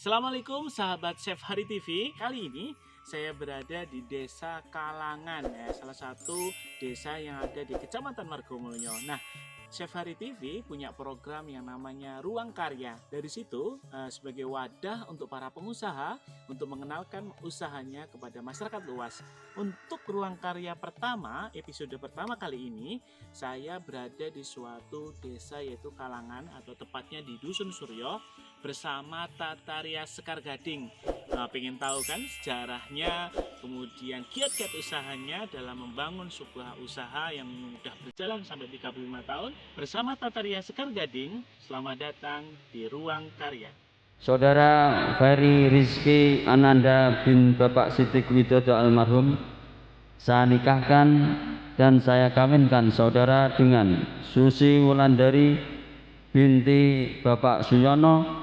Assalamualaikum sahabat Chef Hari TV. Kali ini saya berada di Desa Kalangan ya, salah satu desa yang ada di Kecamatan Margomulyo. Nah, Chef Hari TV punya program yang namanya Ruang Karya. Dari situ sebagai wadah untuk para pengusaha untuk mengenalkan usahanya kepada masyarakat luas. Untuk Ruang Karya pertama, episode pertama kali ini, saya berada di suatu desa yaitu Kalangan atau tepatnya di Dusun Suryo bersama Tataria Sekar Gading. Nah, pengen tahu kan sejarahnya, kemudian kiat-kiat usahanya dalam membangun sebuah usaha yang sudah berjalan sampai 35 tahun bersama Tataria Sekar Gading. Selamat datang di Ruang Karya. Saudara Ferry Rizky Ananda bin Bapak Siddiq Widodo almarhum, saya nikahkan dan saya kawinkan saudara dengan Susi Wulandari binti Bapak Suyono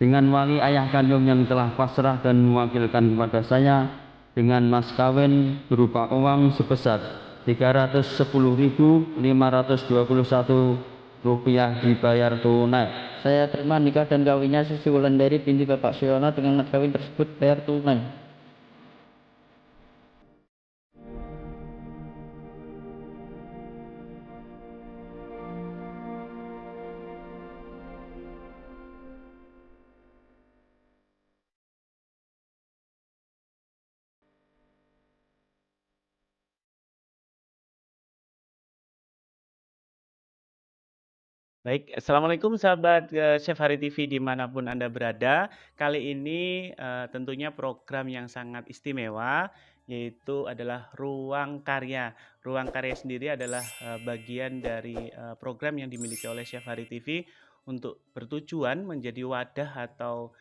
dengan wali ayah kandung yang telah pasrah dan mewakilkan kepada saya dengan mas kawin berupa uang sebesar Rp310.521 dibayar tunai. Saya terima nikah dan kawinnya Susi Wulandari binti Bapak Suyono dengan mas kawin tersebut bayar tunai. Baik, Assalamualaikum sahabat Chef Hari TV dimanapun Anda berada. Kali ini tentunya program yang sangat istimewa, yaitu adalah Ruang Karya. Ruang Karya sendiri adalah bagian dari program yang dimiliki oleh Chef Hari TV untuk bertujuan menjadi wadah atau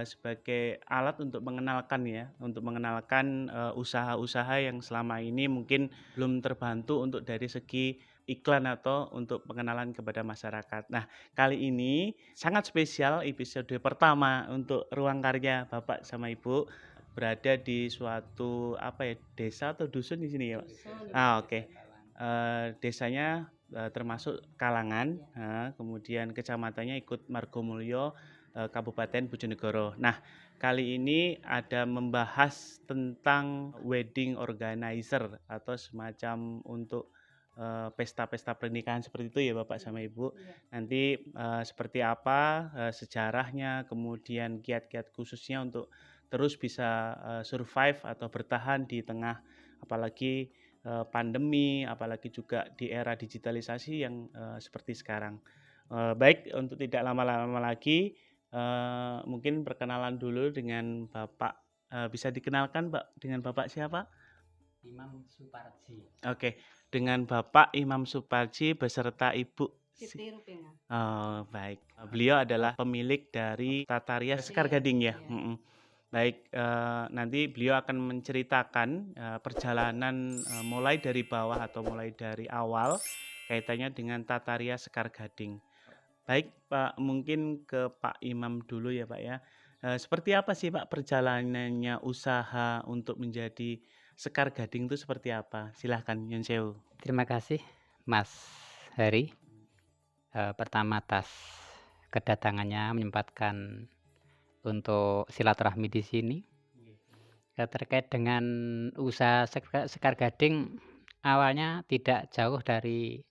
sebagai alat untuk mengenalkan usaha-usaha yang selama ini mungkin belum terbantu untuk dari segi iklan atau untuk pengenalan kepada masyarakat. Nah, kali ini sangat spesial episode pertama untuk Ruang Karya Bapak sama Ibu berada di suatu desa atau dusun di sini ya, Pak? Oke. Desanya termasuk Kalangan, kemudian kecamatannya ikut Margomulyo, Kabupaten Bojonegoro. Nah, kali ini ada membahas tentang wedding organizer atau semacam untuk pesta-pesta pernikahan seperti itu ya Bapak sama Ibu. Nanti seperti apa sejarahnya, kemudian kiat-kiat khususnya untuk terus bisa survive atau bertahan di tengah apalagi pandemi, apalagi juga di era digitalisasi yang seperti sekarang. Baik, untuk tidak lama-lama lagi, mungkin perkenalan dulu dengan Bapak. Bisa dikenalkan Pak dengan Bapak siapa? Imam Suparji. Oke, dengan Bapak Imam Suparji beserta Ibu Siti Rupina. Oh, baik. Beliau adalah pemilik dari Tataria Sekar Gading ya. Iya. Baik, nanti beliau akan menceritakan perjalanan mulai dari bawah atau mulai dari awal kaitannya dengan Tataria Sekar Gading. Baik, Pak, mungkin ke Pak Imam dulu ya, Pak ya. Seperti apa sih Pak perjalanannya usaha untuk menjadi Sekar Gading itu seperti apa? Silahkan, Nyun Sewu. Terima kasih Mas Heri. Pertama atas kedatangannya menyempatkan untuk silaturahmi di sini. Terkait dengan usaha Sekar Gading, awalnya tidak jauh dari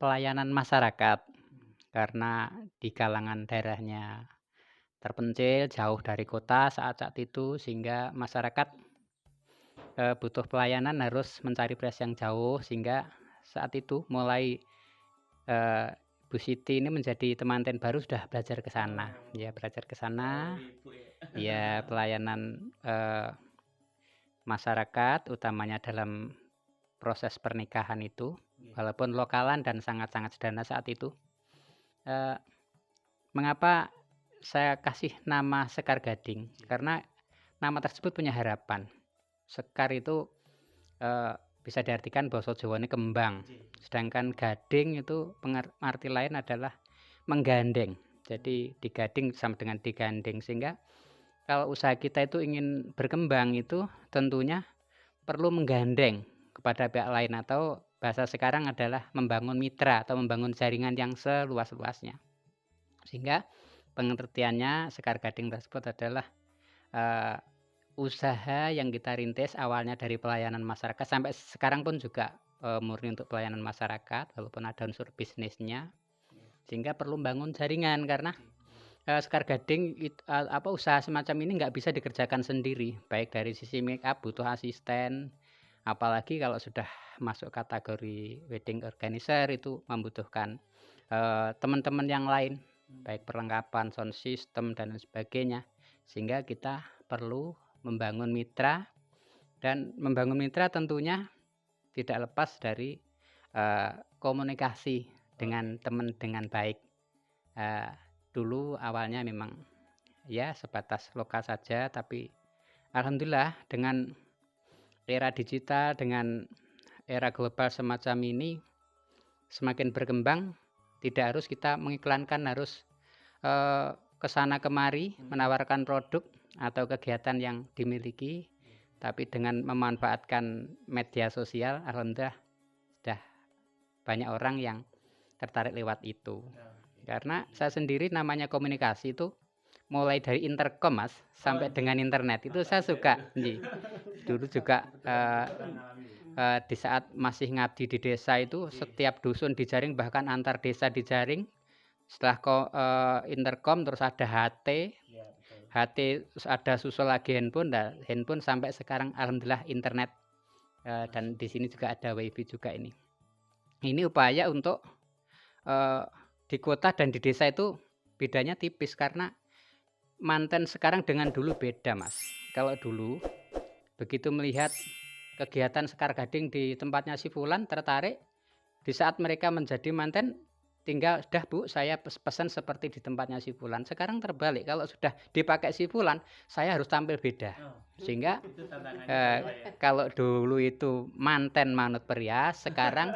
pelayanan masyarakat karena di kalangan daerahnya terpencil jauh dari kota saat itu, sehingga masyarakat butuh pelayanan harus mencari beras yang jauh, sehingga saat itu mulai Bu Siti ini menjadi temanten baru sudah belajar ke sana. Ya, belajar ke sana. Ya, pelayanan masyarakat utamanya dalam proses pernikahan itu, walaupun lokalan dan sangat-sangat sederhana saat itu. Mengapa saya kasih nama Sekar Gading? Karena nama tersebut punya harapan. Sekar itu bisa diartikan basa Jawane kembang, sedangkan gading itu arti lain adalah menggandeng. Jadi digading sama dengan digandeng, sehingga kalau usaha kita itu ingin berkembang itu tentunya perlu menggandeng kepada pihak lain, atau bahasa sekarang adalah membangun mitra atau membangun jaringan yang seluas-luasnya. Sehingga pengertiannya Sekar Gading tersebut adalah usaha yang kita rintis awalnya dari pelayanan masyarakat sampai sekarang pun juga murni untuk pelayanan masyarakat, walaupun ada unsur bisnisnya, sehingga perlu bangun jaringan karena Sekar Gading usaha semacam ini nggak bisa dikerjakan sendiri, baik dari sisi make up butuh asisten, apalagi kalau sudah masuk kategori wedding organizer itu membutuhkan teman-teman yang lain, baik perlengkapan sound system dan lain sebagainya, sehingga kita perlu membangun mitra, dan membangun mitra tentunya tidak lepas dari komunikasi dengan teman dengan baik. Dulu awalnya memang ya sebatas lokal saja, tapi alhamdulillah dengan era digital, dengan era global semacam ini semakin berkembang, tidak harus kita mengiklankan, harus kesana kemari menawarkan produk atau kegiatan yang dimiliki, tapi dengan memanfaatkan media sosial, alhamdulillah sudah banyak orang yang tertarik lewat itu. Karena saya sendiri namanya komunikasi itu mulai dari intercom Mas sampai dengan internet itu saya suka. Dulu juga di saat masih ngabdi di desa itu setiap dusun dijaring, bahkan antar desa dijaring. Setelah intercom terus ada HT, terus ada susul lagi handphone sampai sekarang alhamdulillah internet, dan di sini juga ada wifi juga ini. Ini upaya untuk di kota dan di desa itu bedanya tipis karena manten sekarang dengan dulu beda Mas. Kalau dulu begitu melihat kegiatan Sekar Gading di tempatnya si Fulan tertarik, di saat mereka menjadi manten tinggal sudah Bu saya pesan seperti di tempatnya si Fulan. Sekarang terbalik, kalau sudah dipakai si Fulan saya harus tampil beda. Sehingga kalau dulu itu manten manut perias, sekarang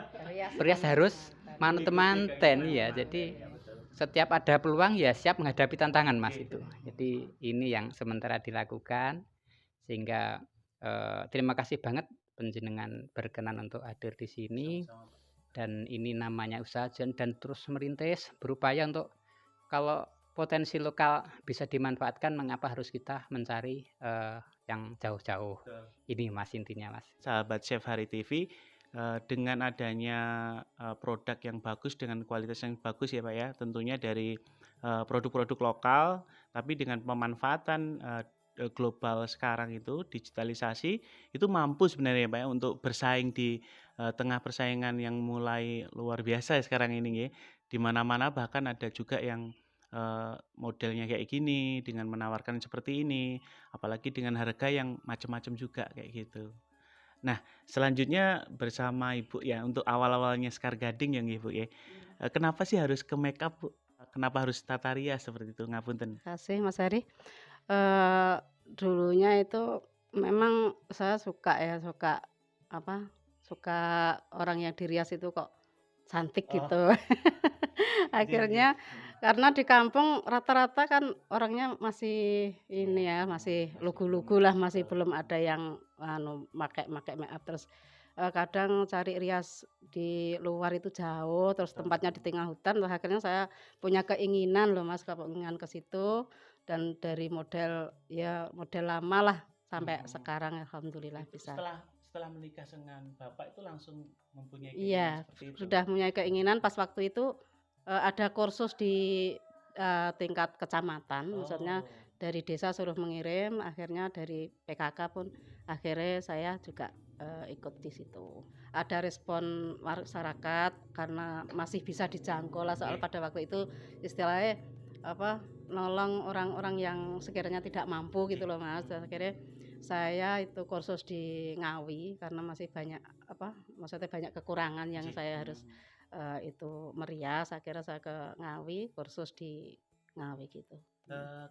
perias harus manut manten ya. Jadi setiap ada peluang ya siap menghadapi tantangan Mas itu. Jadi ini yang sementara dilakukan, sehingga terima kasih banget panjenengan berkenan untuk hadir di sini. Dan ini namanya usaha dan terus merintis, berupaya untuk kalau potensi lokal bisa dimanfaatkan, mengapa harus kita mencari yang jauh-jauh. Ini Mas intinya Mas. Sahabat Chef Hari TV, dengan adanya produk yang bagus dengan kualitas yang bagus ya Pak ya, tentunya dari produk-produk lokal, tapi dengan pemanfaatan global sekarang itu digitalisasi itu mampu sebenarnya Pak ya untuk bersaing di tengah persaingan yang mulai luar biasa sekarang ini ya. Di mana-mana bahkan ada juga yang modelnya kayak gini dengan menawarkan seperti ini, apalagi dengan harga yang macam-macam juga kayak gitu. Nah, selanjutnya bersama Ibu ya untuk awal-awalnya Sekar Gading yang Ibu ya. Kenapa sih harus ke makeup Bu? Kenapa harus tata rias seperti itu? Ngapunten. Terima kasih Mas Heri. Dulunya itu memang saya suka suka orang yang dirias itu kok cantik gitu. Akhirnya karena di kampung rata-rata kan orangnya masih ini ya, masih lugu-lugu lah, masih belum ada yang make make up. Terus kadang cari rias di luar itu jauh, terus tempatnya di tengah hutan. Terus akhirnya saya punya keinginan loh Mas, keinginan ke situ, dan dari model lama lah sampai sekarang alhamdulillah bisa. Setelah menikah dengan Bapak itu langsung mempunyai keinginan Iya, seperti itu. sudah punya keinginan. Pas waktu itu ada kursus di tingkat kecamatan, maksudnya dari desa suruh mengirim, akhirnya dari PKK pun akhirnya saya juga ikut di situ. Ada respon masyarakat karena masih bisa dijangkau lah, soal pada waktu itu istilahnya nolong orang-orang yang sekiranya tidak mampu gitu loh Mas. Akhirnya saya itu kursus di Ngawi karena masih banyak maksudnya banyak kekurangan yang saya harus itu merias. Akhirnya saya ke Ngawi, kursus di Ngawi gitu.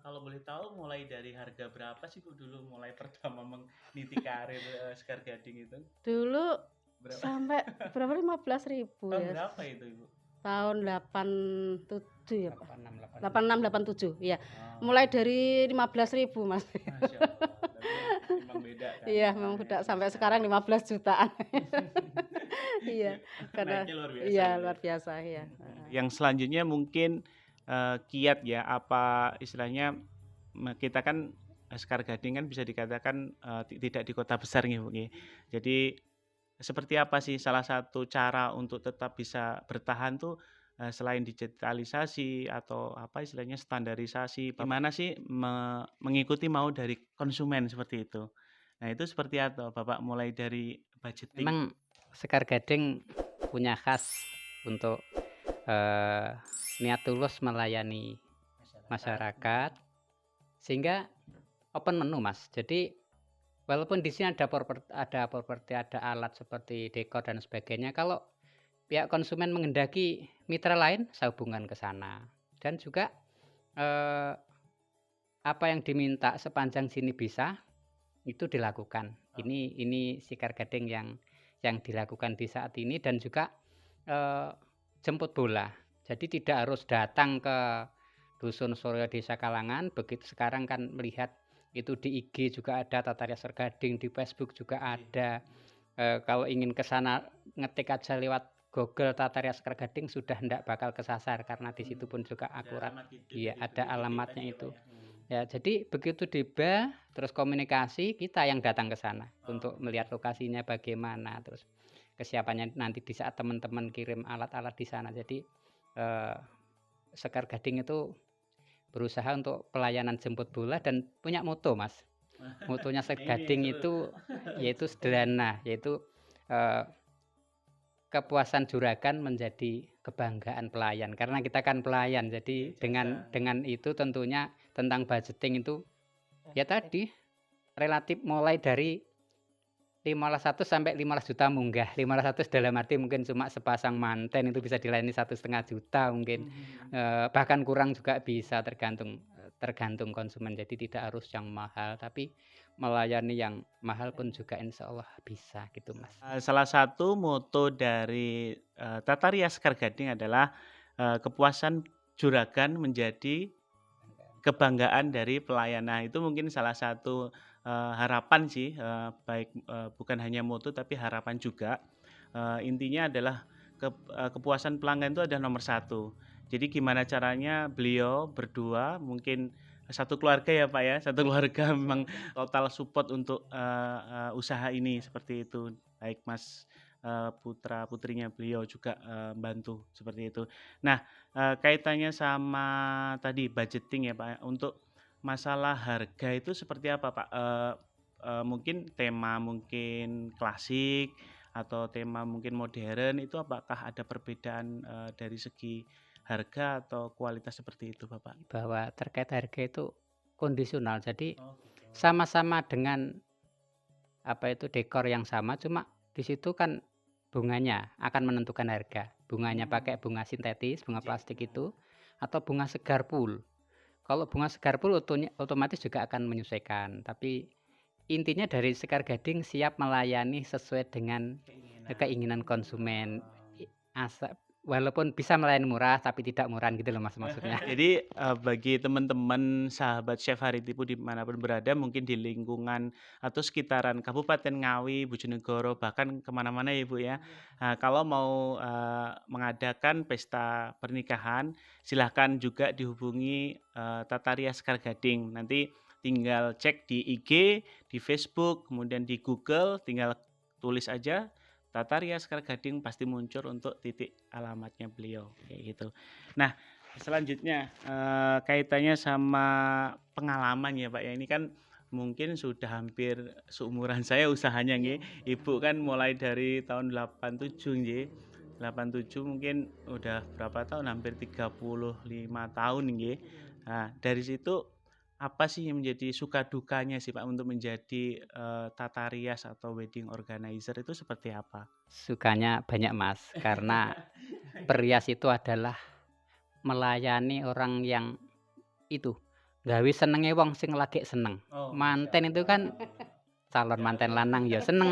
Kalau boleh tahu mulai dari harga berapa sih Bu dulu mulai pertama meniti karir Sekar Gading itu? Dulu sampai berapa 15.000 Tahun ya. berapa itu Ibu? Tahun 87 ya Pak. 86, 86 87 ya. Mulai dari 15.000 Mas. Masya Allah. Memang beda kan? Iya, memang beda sampai sekarang 15 jutaan. Iya, karena Naiknya luar biasa. iya luar biasa ya. Yang selanjutnya mungkin kiat ya, apa istilahnya, kita kan Sekar Gading kan bisa dikatakan tidak di kota besar nih Bu nggih. Jadi seperti apa sih salah satu cara untuk tetap bisa bertahan tuh selain digitalisasi atau apa istilahnya standarisasi, gimana sih mengikuti mau dari konsumen seperti itu. Nah itu seperti apa Bapak mulai dari budgeting? Memang Sekar Gading punya khas untuk niat tulus melayani masyarakat, sehingga open menu Mas. Jadi walaupun di sini ada properti, ada alat seperti dekor dan sebagainya, kalau pihak konsumen menghendaki mitra lain, saya hubungkan ke sana. Dan juga eh, apa yang diminta sepanjang sini bisa, itu dilakukan. Ini Sekar Gading yang dilakukan di saat ini, dan juga jemput bola. Jadi tidak harus datang ke Dusun Suryo Desa Kalangan. Begitu sekarang kan melihat itu di IG juga ada Tata Rias Sekar Gading, di Facebook juga ada. Kalau ingin ke sana ngetik aja lewat Google Tata Rias Sekar Gading sudah tidak bakal kesasar, karena di situ pun juga akurat. Iya, ada alamatnya itu. Ya, jadi begitu tiba terus komunikasi, kita yang datang ke sana untuk melihat lokasinya bagaimana, terus kesiapannya nanti di saat teman-teman kirim alat-alat di sana. Jadi Sekar Gading itu berusaha untuk pelayanan jemput bola dan punya moto Mas. Motonya Sekar Gading itu yaitu sederhana, yaitu kepuasan juragan menjadi kebanggaan pelayan, karena kita kan pelayan. Jadi dengan itu tentunya tentang budgeting itu ya tadi relatif mulai dari 15 sampai 15 juta munggah. 15 dalam arti mungkin cuma sepasang manten itu bisa dilayani 1,5 juta mungkin. Bahkan kurang juga bisa, tergantung konsumen. Jadi tidak harus yang mahal, tapi melayani yang mahal pun juga insya Allah bisa gitu Mas. Salah satu moto dari Tata Rias Sekar Gading adalah kepuasan juragan menjadi kebanggaan dari pelayanan. Itu mungkin salah satu harapan sih, baik bukan hanya moto tapi harapan juga. Intinya adalah kepuasan pelanggan itu adalah nomor satu. Jadi gimana caranya beliau berdua, mungkin satu keluarga ya Pak ya, satu keluarga memang total support untuk usaha ini seperti itu. Baik Mas putra putrinya beliau juga bantu seperti itu. Nah kaitannya sama tadi budgeting ya Pak, untuk masalah harga itu seperti apa Pak? Mungkin tema mungkin klasik atau tema mungkin modern, itu apakah ada perbedaan dari segi harga atau kualitas seperti itu Bapak? Bahwa terkait harga itu kondisional. Jadi sama-sama dengan dekor yang sama, cuma di situ kan bunganya akan menentukan harga. Bunganya pakai bunga sintetis, bunga plastik itu, atau bunga segar full. Kalau bunga segar full otomatis juga akan menyesuaikan. Tapi intinya dari Sekar Gading siap melayani sesuai dengan keinginan konsumen. Walaupun bisa melayani murah tapi tidak murahan gitu loh Mas maksudnya. Jadi bagi teman-teman sahabat Chef Haritipu dimanapun berada, mungkin di lingkungan atau sekitaran Kabupaten Ngawi, Bojonegoro, bahkan kemana-mana ya Ibu ya. Nah, kalau mau mengadakan pesta pernikahan, silahkan juga dihubungi Tata Rias Sekar Gading. Nanti tinggal cek di IG, di Facebook, kemudian di Google, tinggal tulis aja Tata Rias Sekar Gading, pasti muncul untuk titik alamatnya beliau kayak gitu. Nah selanjutnya kaitannya sama pengalaman ya Pak ya, ini kan mungkin sudah hampir seumuran saya usahanya nggih. Ibu kan mulai dari tahun 87 nggih. 87 mungkin udah berapa tahun, hampir 35 tahun nggih. Nah dari situ apa sih yang menjadi suka dukanya sih Pak untuk menjadi tata rias atau wedding organizer itu seperti apa? Sukanya banyak Mas, karena perias itu adalah melayani orang yang itu gawe senenge wong sing lagi seneng. Manten itu kan calon manten lanang ya seneng,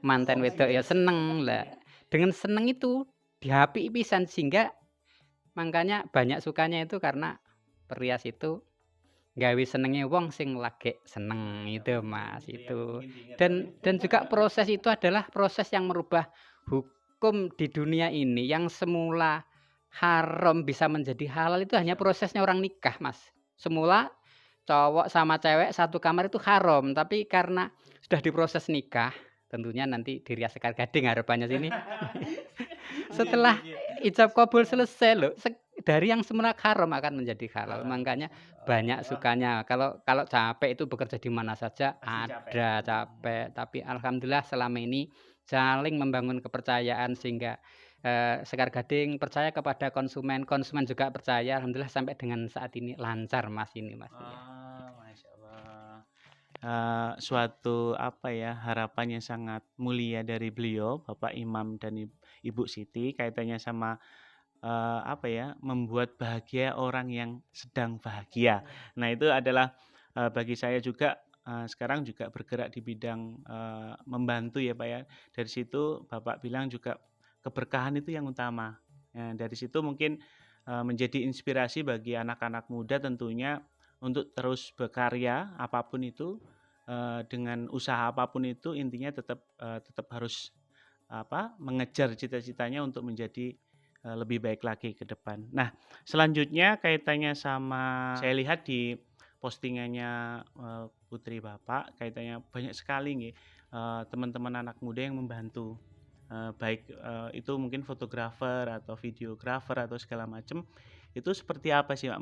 manten wedok ya seneng lah. Dengan seneng itu dihapi pisan, sehingga makanya banyak sukanya itu karena perias itu gawe senenge wong sing lagi seneng itu Mas itu. Dan juga proses itu adalah proses yang merubah hukum di dunia ini yang semula haram bisa menjadi halal itu hanya prosesnya orang nikah, Mas. Semula cowok sama cewek satu kamar itu haram, tapi karena sudah diproses nikah, tentunya nanti dirias sekar gading harapannya sini. Nggih Setelah nggih nggih. ijab kabul selesai loh, dari yang semula haram akan menjadi halal. Halal. Makanya banyak Oh, sukanya. Kalau kalau capek itu bekerja di mana saja pasti capek. ada capek, tapi alhamdulillah selama ini saling membangun kepercayaan sehingga, sekar gading percaya kepada konsumen, konsumen juga percaya. Alhamdulillah sampai dengan saat ini lancar, Mas, ini, Mas, iya. Masya Allah. Suatu apa ya, harapan yang sangat mulia dari beliau, Bapak Imam dan Ibu Siti, kaitannya sama apa ya, membuat bahagia orang yang sedang bahagia. Nah, itu adalah bagi saya juga sekarang juga bergerak di bidang membantu ya Pak ya. Dari situ Bapak bilang juga keberkahan itu yang utama. Nah, dari situ mungkin menjadi inspirasi bagi anak-anak muda tentunya untuk terus berkarya apapun itu, dengan usaha apapun itu intinya tetap harus mengejar cita-citanya untuk menjadi lebih baik lagi ke depan. Nah, selanjutnya kaitannya sama saya lihat di postingannya putri Bapak, kaitannya banyak sekali nih teman-teman anak muda yang membantu. Baik itu mungkin fotografer atau videografer atau segala macam. Itu seperti apa sih Pak?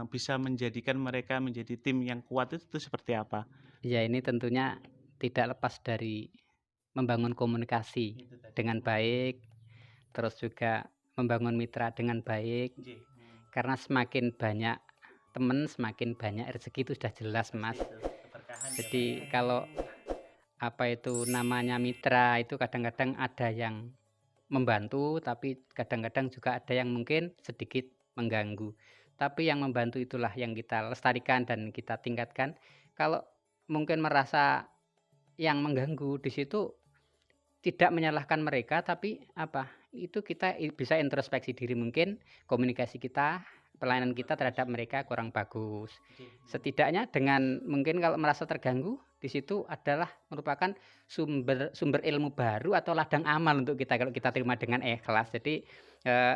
Bisa menjadikan mereka menjadi tim yang kuat itu seperti apa? Ya ini tentunya tidak lepas dari membangun komunikasi Itu tadi. dengan baik, terus juga membangun mitra dengan baik. Nggih. Karena semakin banyak teman, semakin banyak rezeki itu sudah jelas, Mas. Pasti itu, keberkahan ya, Jadi Pak ya. kalau apa itu namanya mitra itu kadang-kadang ada yang membantu, tapi kadang-kadang juga ada yang mungkin sedikit mengganggu. Tapi yang membantu itulah yang kita lestarikan dan kita tingkatkan. Kalau mungkin merasa yang mengganggu di situ tidak menyalahkan mereka, tapi apa, itu kita bisa introspeksi diri mungkin komunikasi kita, pelayanan kita terhadap mereka kurang bagus. Setidaknya dengan mungkin kalau merasa terganggu, di situ adalah merupakan sumber ilmu baru atau ladang amal untuk kita kalau kita terima dengan ikhlas. Jadi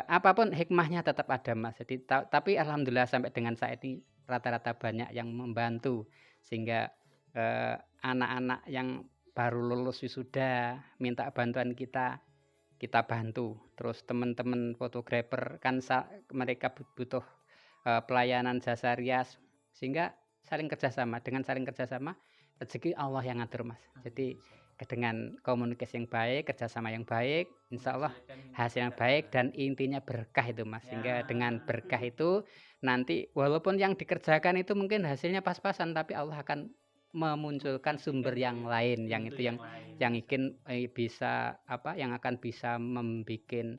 apapun hikmahnya tetap ada, Mas. Jadi tapi alhamdulillah sampai dengan saat ini rata-rata banyak yang membantu sehingga anak-anak yang baru lulus wisuda minta bantuan kita bantu. Terus teman-teman fotografer kan mereka butuh pelayanan jasa rias sehingga saling kerjasama. Dengan saling kerjasama rezeki Allah yang ngatur, Mas. Jadi dengan komunikasi yang baik, kerjasama yang baik, insya Allah hasil yang baik dan intinya berkah itu, Mas. Sehingga dengan berkah itu nanti walaupun yang dikerjakan itu mungkin hasilnya pas-pasan, tapi Allah akan memunculkan sumber yang lain yang itu yang ingin bisa yang akan bisa membuat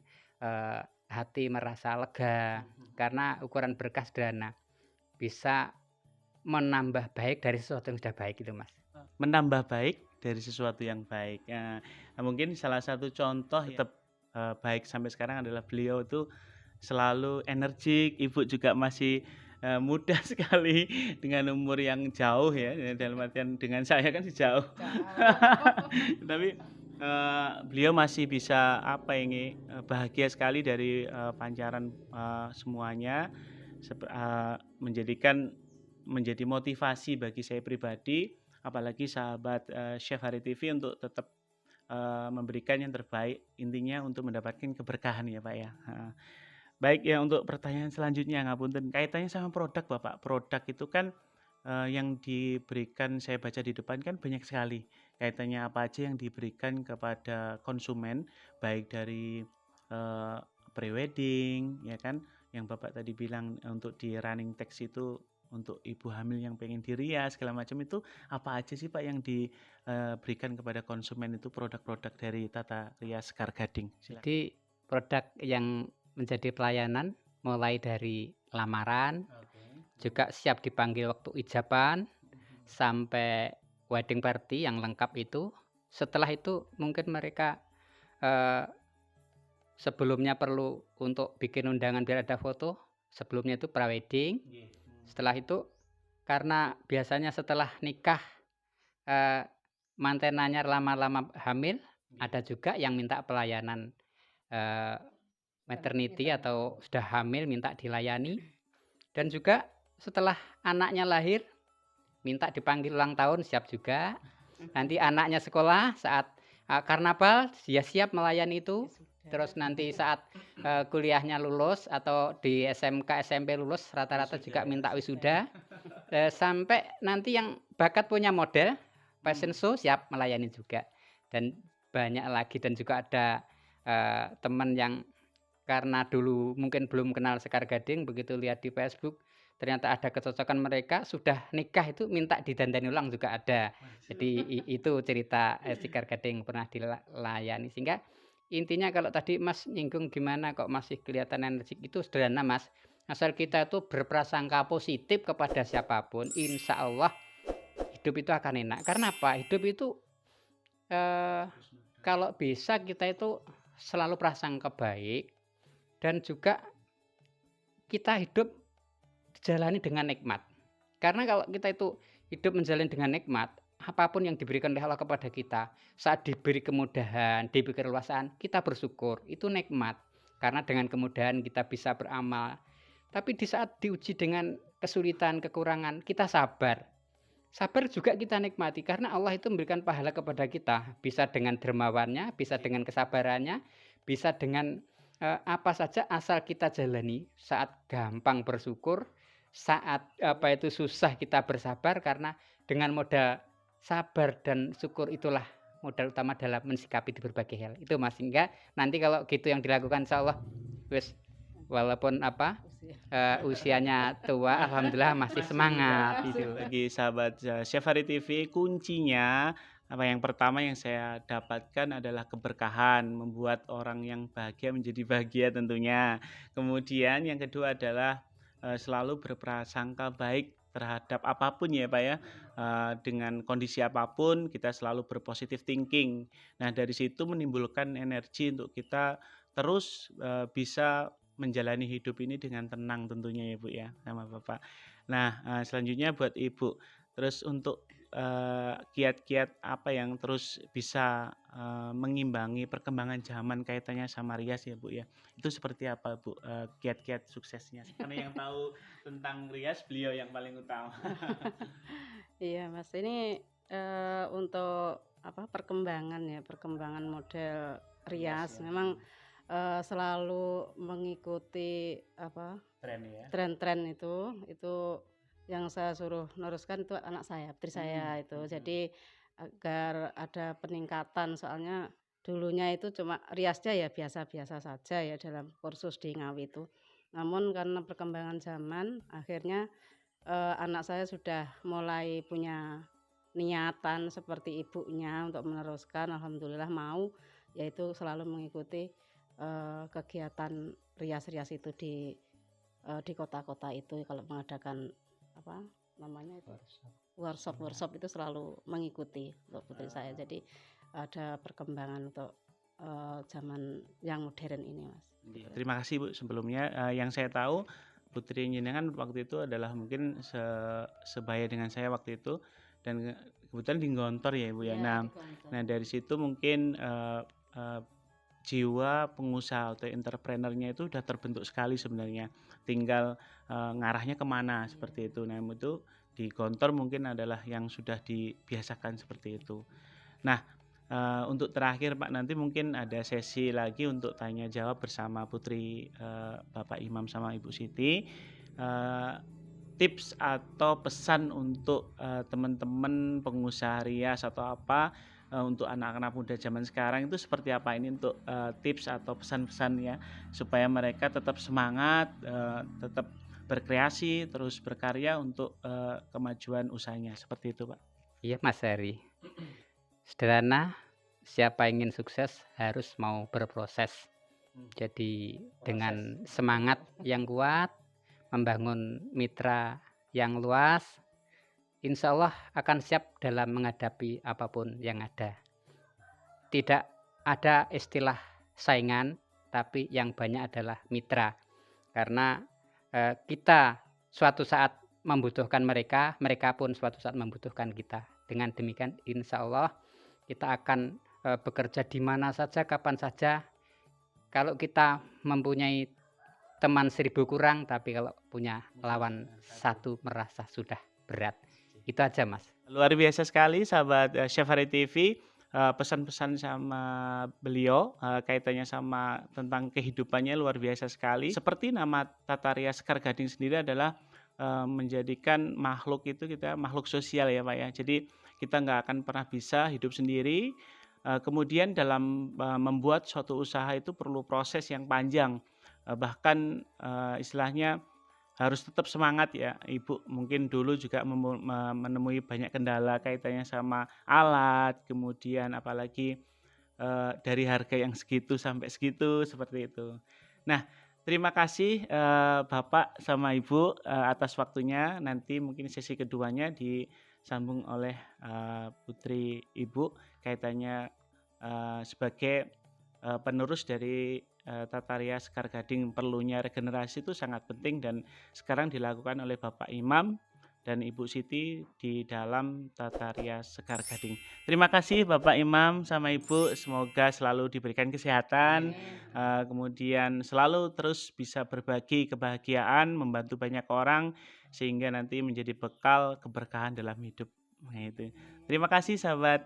hati merasa lega karena ukuran berkah sederhana bisa menambah baik dari sesuatu yang sudah baik itu, Mas. Menambah baik dari sesuatu yang baik. Mungkin salah satu contoh tetap baik sampai sekarang adalah beliau itu selalu energik, Ibu juga masih muda sekali dengan umur yang jauh ya, dalam artian dengan saya kan sih jauh. Tapi beliau masih bisa bahagia sekali dari pancaran semuanya, menjadi motivasi bagi saya pribadi, apalagi sahabat Chef Hari TV untuk tetap memberikan yang terbaik, intinya untuk mendapatkan keberkahan ya Pak ya. Baik ya, untuk pertanyaan selanjutnya ngapunten kaitannya sama produk Bapak. Produk itu kan yang diberikan saya baca di depan kan banyak sekali. Kaitannya apa aja yang diberikan kepada konsumen baik dari prewedding ya kan, yang Bapak tadi bilang untuk di running text itu untuk ibu hamil yang pengen dirias segala macam, itu apa aja sih Pak yang diberikan kepada konsumen itu produk-produk dari Tata Rias Sekar Gading? Silakan. Jadi produk yang menjadi pelayanan mulai dari lamaran, juga siap dipanggil waktu ijaban, sampai wedding party yang lengkap itu. Setelah itu mungkin mereka sebelumnya perlu untuk bikin undangan biar ada foto, sebelumnya itu prawedding. Setelah itu karena biasanya setelah nikah mantenanya lama-lama hamil, ada juga yang minta pelayanan maternity atau sudah hamil minta dilayani, dan juga setelah anaknya lahir minta dipanggil ulang tahun siap juga. Nanti anaknya sekolah saat karnaval dia siap melayani itu. Terus nanti saat kuliahnya lulus atau di SMK SMP lulus rata-rata juga minta wisuda. Sampai nanti yang bakat punya model fashion show siap melayani juga. Dan banyak lagi, dan juga ada teman yang karena dulu mungkin belum kenal Sekar Gading, begitu lihat di Facebook ternyata ada kecocokan, mereka sudah nikah itu minta didandani ulang juga ada. Jadi itu cerita Sekar Gading pernah dilayani. Sehingga intinya kalau tadi Mas nyinggung gimana kok masih kelihatan energik, itu sederhana Mas. Asal kita itu berprasangka positif kepada siapapun, insya Allah hidup itu akan enak. Karena apa? Hidup itu kalau bisa kita itu selalu prasangka baik, dan juga kita hidup dijalani dengan nikmat. Karena kalau kita itu hidup menjalani dengan nikmat, apapun yang diberikan oleh Allah kepada kita, saat diberi kemudahan, diberi keluasan, kita bersyukur, itu nikmat. Karena dengan kemudahan kita bisa beramal. Tapi di saat diuji dengan kesulitan, kekurangan, kita sabar. Sabar juga kita nikmati, karena Allah itu memberikan pahala kepada kita. Bisa dengan dermawannya, bisa dengan kesabarannya, bisa dengan apa saja asal kita jalani. Saat gampang bersyukur, saat susah kita bersabar, karena dengan modal sabar dan syukur itulah modal utama dalam mensikapi di berbagai hal. Itu Mas, hingga nanti kalau gitu yang dilakukan insya Allah wis walaupun usianya tua, alhamdulillah masih semangat gitu. Bagi sahabat Syafari TV, kuncinya yang pertama yang saya dapatkan adalah keberkahan, membuat orang yang bahagia menjadi bahagia tentunya. Kemudian yang kedua adalah selalu berprasangka baik terhadap apapun ya Pak ya, dengan kondisi apapun kita selalu berpositif thinking. Nah dari situ menimbulkan energi untuk kita terus bisa menjalani hidup ini dengan tenang tentunya ya Bu ya, sama Bapak. Nah selanjutnya buat Ibu, terus untuk kiat-kiat apa yang terus bisa mengimbangi perkembangan zaman kaitannya sama rias ya Bu ya, itu seperti apa Bu kiat-kiat suksesnya? Karena yang tahu tentang rias beliau yang paling utama. Iya Mas, ini untuk perkembangan model rias ya. memang selalu mengikuti Tren ya. tren-tren itu yang saya suruh neruskan itu anak saya, putri saya itu. Jadi agar ada peningkatan, soalnya dulunya itu cuma riasnya ya biasa-biasa saja ya dalam kursus di Ngawi itu. Namun karena perkembangan zaman akhirnya anak saya sudah mulai punya niatan seperti ibunya untuk meneruskan, alhamdulillah mau, yaitu selalu mengikuti kegiatan rias-rias itu di kota-kota itu. Kalau mengadakan workshop itu selalu mengikuti untuk putri saya. Jadi ada perkembangan untuk zaman yang modern ini Mas. Terima kasih Bu sebelumnya. Yang saya tahu putri jenengan waktu itu adalah mungkin sebaya dengan saya waktu itu, dan kebetulan di Gontor ya Bu ya. Nah dari situ mungkin jiwa pengusaha atau entrepreneurnya itu udah terbentuk sekali sebenarnya, tinggal ngarahnya kemana seperti itu. Nah itu di Gontor mungkin adalah yang sudah dibiasakan seperti itu. Nah untuk terakhir Pak, nanti mungkin ada sesi lagi untuk tanya jawab bersama putri Bapak Imam sama Ibu Siti. Tips atau pesan untuk teman-teman pengusaha rias atau apa untuk anak-anak muda zaman sekarang itu seperti apa? Ini untuk tips atau pesan-pesan ya, supaya mereka tetap semangat, tetap berkreasi, terus berkarya untuk kemajuan usahanya, seperti itu Pak. Iya Mas Heri, sederhana, siapa ingin sukses harus mau berproses. Jadi dengan semangat yang kuat, membangun mitra yang luas, insya Allah akan siap dalam menghadapi apapun yang ada. Tidak ada istilah saingan, tapi yang banyak adalah mitra. Karena kita suatu saat membutuhkan mereka, mereka pun suatu saat membutuhkan kita. Dengan demikian insya Allah kita akan bekerja di mana saja, kapan saja, kalau kita mempunyai teman 1000 kurang, tapi kalau punya lawan 1 merasa sudah berat. Itu aja, Mas. Luar biasa sekali sahabat Chef Hari TV, pesan-pesan sama beliau kaitannya sama tentang kehidupannya luar biasa sekali. Seperti nama Tataria Sekar Gading sendiri adalah menjadikan makhluk itu kita makhluk sosial ya Pak ya. Jadi kita nggak akan pernah bisa hidup sendiri. Kemudian dalam membuat suatu usaha itu perlu proses yang panjang. Bahkan istilahnya harus tetap semangat ya Ibu. Mungkin dulu juga menemui banyak kendala kaitannya sama alat, kemudian apalagi dari harga yang segitu sampai segitu seperti itu. Nah, terima kasih Bapak sama Ibu atas waktunya. Nanti mungkin sesi keduanya disambung oleh putri Ibu kaitannya sebagai penerus dari Tataria Sekar Gading. Perlunya regenerasi itu sangat penting dan sekarang dilakukan oleh Bapak Imam dan Ibu Siti di dalam Tataria Sekar Gading. Terima kasih Bapak Imam sama Ibu, semoga selalu diberikan kesehatan, kemudian selalu terus bisa berbagi kebahagiaan, membantu banyak orang sehingga nanti menjadi bekal keberkahan dalam hidup. Nah, itu. Terima kasih sahabat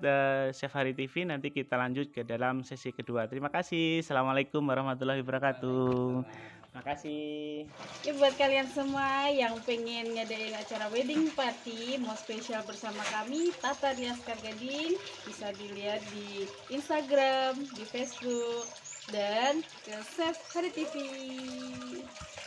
Chef Hari TV. Nanti kita lanjut ke dalam sesi kedua. Terima kasih. Assalamualaikum warahmatullahi wabarakatuh. Terima kasih. Ya, buat kalian semua yang pengen ngadain acara wedding party mau spesial bersama kami Tataria Sekar Gading, bisa dilihat di Instagram, di Facebook, dan ke Chef Hari TV.